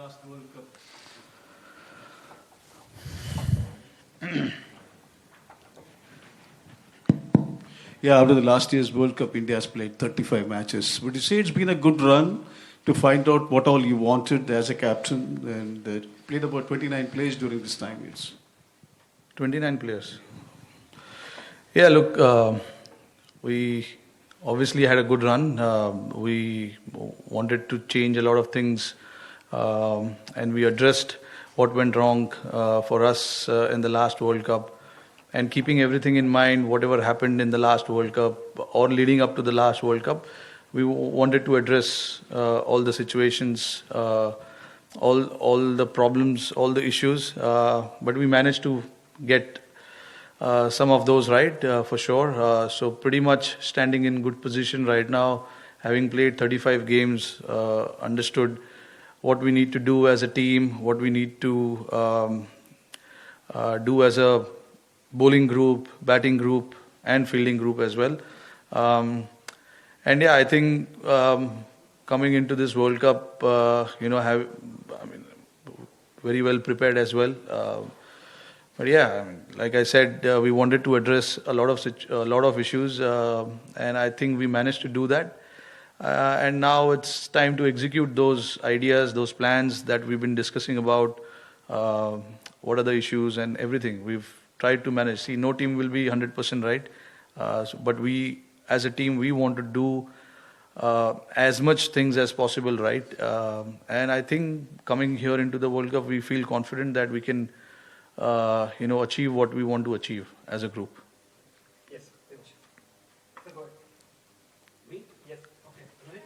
last World Cup? Yeah, after the last year's World Cup, India has played 35 matches. Would you say it's been a good run to find out what all you wanted as a captain and played about 29 plays during this time? Yes. 29 players. Yeah, look, we obviously had a good run. We wanted to change a lot of things, and we addressed what went wrong for us in the last World Cup. And keeping everything in mind, whatever happened in the last World Cup or leading up to the last World Cup, we wanted to address all the situations, all the problems, all the issues. But we managed to get some of those right, for sure. So pretty much standing in good position right now, having played 35 games, understood what we need to do as a team, what we need to do as a bowling group, batting group, and fielding group as well. And yeah, I think coming into this World Cup, very well prepared as well. But yeah, like I said, we wanted to address a lot of issues, and I think we managed to do that. And now it's time to execute those ideas, those plans that we've been discussing about. What are the issues and everything we've tried to manage. See, no team will be 100% right, but we, as a team, we want to do as much things as possible right. And I think coming here into the World Cup, we feel confident that we can, achieve what we want to achieve as a group. Yes, me? Yes. Okay.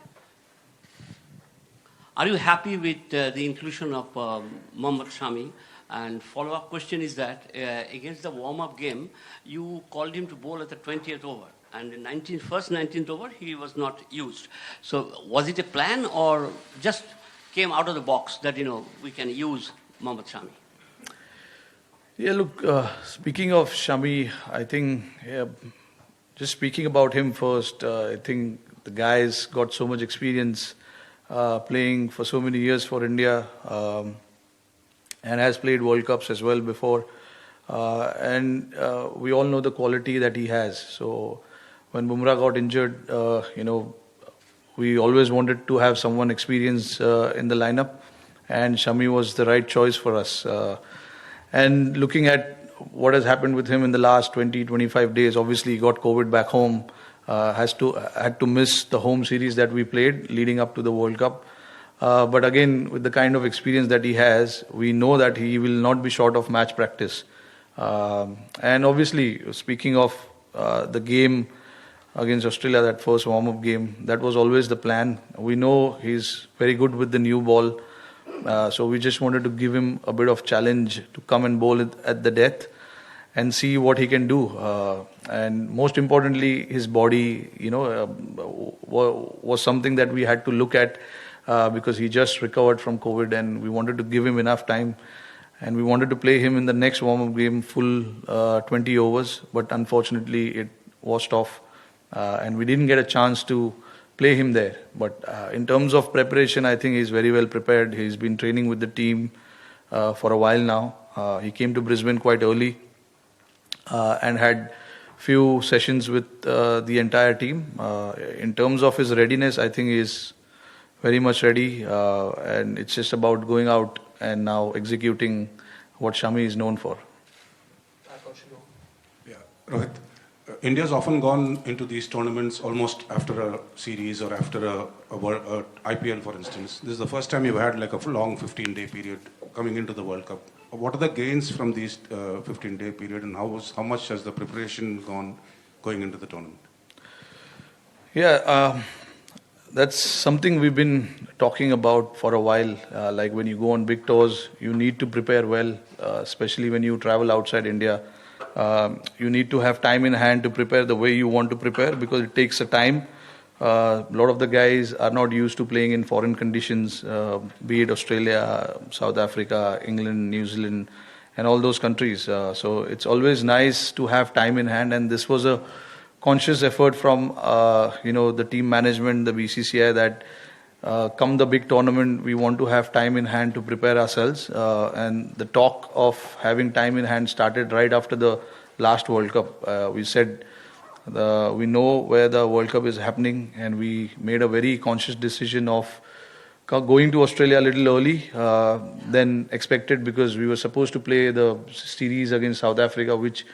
Are you happy with the inclusion of Mohammad Shami? And follow-up question is that against the warm-up game, you called him to bowl at the 20th over. And in first 19th over, he was not used. So was it a plan or just came out of the box that, we can use Mohammad Shami? Yeah, look, speaking of Shami, I think, just speaking about him first, I think the guy's got so much experience playing for so many years for India. And has played World Cups as well before. And we all know the quality that he has. So when Bumrah got injured, we always wanted to have someone experienced in the lineup. And Shami was the right choice for us. And looking at what has happened with him in the last 20-25 days, obviously he got COVID back home, had to miss the home series that we played leading up to the World Cup. But again, with the kind of experience that he has, we know that he will not be short of match practice. And obviously, speaking of the game against Australia, that first warm-up game, that was always the plan. We know he's very good with the new ball. So we just wanted to give him a bit of challenge to come and bowl it at the death and see what he can do. And most importantly, his body, was something that we had to look at. Because he just recovered from COVID and we wanted to give him enough time and we wanted to play him in the next warm-up game full 20 overs, but unfortunately it washed off and we didn't get a chance to play him there. But in terms of preparation, I think he's very well prepared. He's been training with the team for a while now. He came to Brisbane quite early and had few sessions with the entire team. In terms of his readiness, I think he's very much ready, and it's just about going out and now executing what Shami is known for. Yeah, Rohit. India's often gone into these tournaments almost after a series or after a IPL, for instance. This is the first time you've had like a long 15-day period coming into the World Cup. What are the gains from these 15-day period, and how much has the preparation gone going into the tournament? Yeah. That's something we've been talking about for a while. Like when you go on big tours, you need to prepare well, especially when you travel outside India. You need to have time in hand to prepare the way you want to prepare because it takes a time. A lot of the guys are not used to playing in foreign conditions, be it Australia, South Africa, England, New Zealand, and all those countries. So it's always nice to have time in hand, and this was a conscious effort from the team management, the BCCI, that come the big tournament, we want to have time in hand to prepare ourselves. And the talk of having time in hand started right after the last World Cup. We said we know where the World Cup is happening, and we made a very conscious decision of going to Australia a little early than expected, because we were supposed to play the series against South Africa, which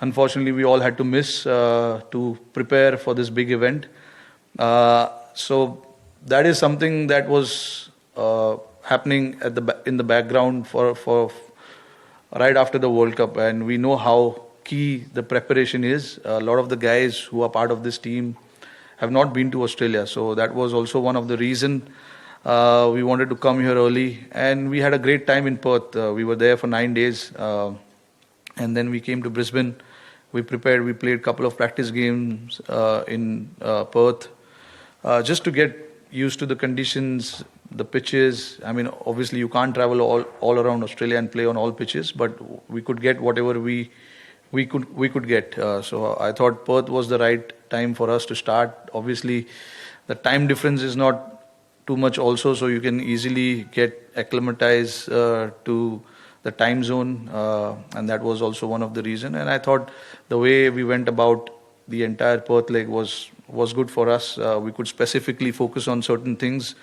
unfortunately we all had to miss to prepare for this big event. So that is something that was happening in the background for right after the World Cup, and we know how key the preparation is. A lot of the guys who are part of this team have not been to Australia, so that was also one of the reason we wanted to come here early. And we had a great time in Perth. We were there for 9 days, and then we came to Brisbane. We prepared. We played a couple of practice games in Perth, just to get used to the conditions, the pitches. I mean, obviously you can't travel all around Australia and play on all pitches, but we could get whatever we could get. So I thought Perth was the right time for us to start. Obviously, the time difference is not too much also, so you can easily get acclimatized to the time zone, and that was also one of the reason. And I thought the way we went about the entire Perth leg was good for us. We could specifically focus on certain things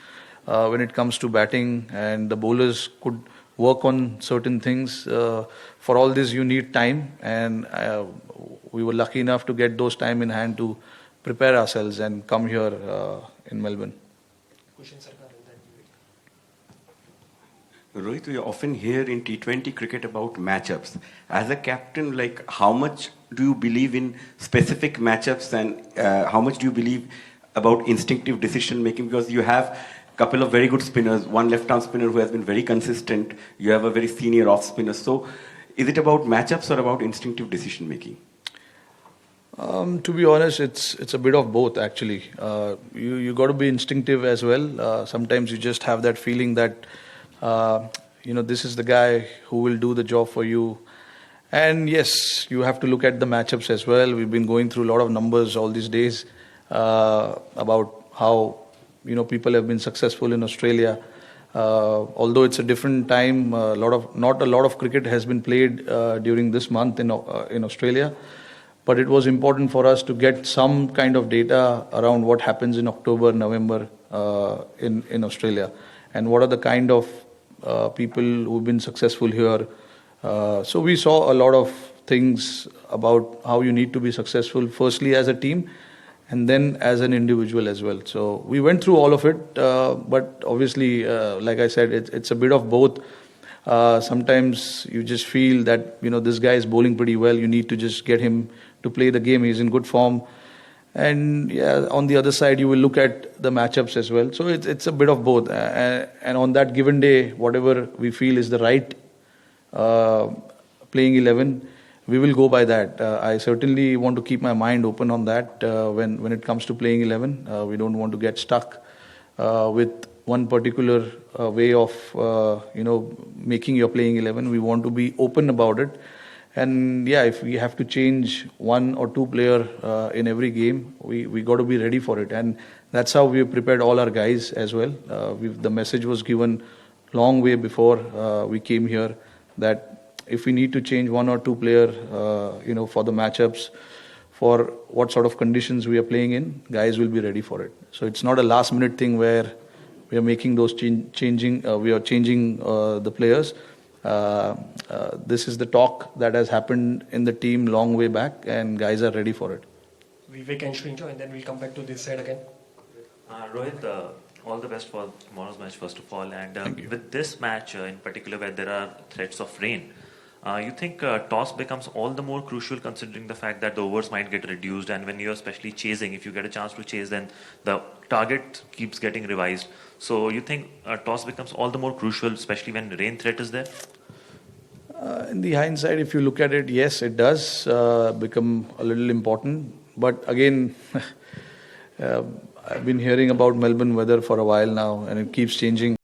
when it comes to batting, and the bowlers could work on certain things. For all this you need time, and we were lucky enough to get those time in hand to prepare ourselves and come here in Melbourne. Rohit, we often hear in T20 cricket about matchups. As a captain, like, how much do you believe in specific matchups, and how much do you believe about instinctive decision making? Because you have a couple of very good spinners, one left-arm spinner who has been very consistent. You have a very senior off spinner. So, is it about matchups or about instinctive decision making? To be honest, it's a bit of both actually. You got to be instinctive as well. Sometimes you just have that feeling that this is the guy who will do the job for you. And yes, you have to look at the matchups as well. We've been going through a lot of numbers all these days about how people have been successful in Australia. Although it's a different time, not a lot of cricket has been played during this month in Australia. But it was important for us to get some kind of data around what happens in October, November in Australia, and what are the kind of people who've been successful here. So we saw a lot of things about how you need to be successful, firstly as a team, and then as an individual as well. So we went through all of it, but obviously, like I said, it's a bit of both. Sometimes you just feel that this guy is bowling pretty well. You need to just get him to play the game. He's in good form, and yeah, on the other side you will look at the matchups as well. So it's a bit of both. And on that given day, whatever we feel is the right playing 11, we will go by that. I certainly want to keep my mind open on that when it comes to playing 11. We don't want to get stuck with one particular way of making your playing 11. We want to be open about it. And yeah, if we have to change one or two player in every game, we got to be ready for it. And that's how we prepared all our guys as well. The message was given long way before we came here that if we need to change one or two player, for the matchups, for what sort of conditions we are playing in, guys will be ready for it. So it's not a last minute thing where we are making those changing the players. This is the talk that has happened in the team long way back, and guys are ready for it. Vivek and Shrinjo, and then we'll come back to this side again. Rohit, all the best for tomorrow's match, first of all. And Thank you. with this match in particular, where there are threats of rain, you think toss becomes all the more crucial, considering the fact that the overs might get reduced, and when you're especially chasing, if you get a chance to chase, then the target keeps getting revised. So you think toss becomes all the more crucial, especially when rain threat is there? In the hindsight, if you look at it, yes, it does become a little important. But again, I've been hearing about Melbourne weather for a while now, and it keeps changing.